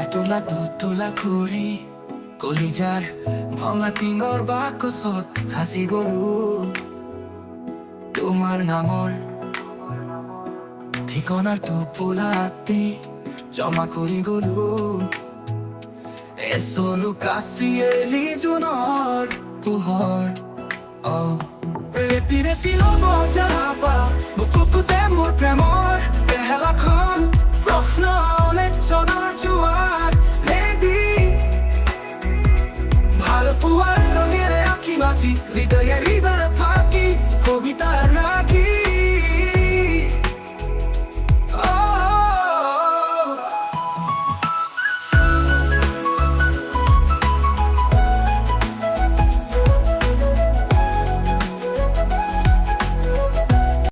এতলা দুতলা ঘূৰি কলিজাৰ ভঙা টিঙৰ বাকচত সাঁচি গলো তোমাৰ নামৰ ঠিকনাৰ টোপোলাতে জমা কৰি গলো এচলু কাচিয়েলি জোনৰ পোহৰ ৰেপি ৰেপি ল'ব যাবা বুকুতে মোৰ প্ৰেমৰ বেহেলাখন প্ৰশ্ন লেকচনৰ জোৱাৰ লেডি ভাল পোৱাৰ ৰঙেৰে আঁকি বাজি হৃদয়ে হৃদয়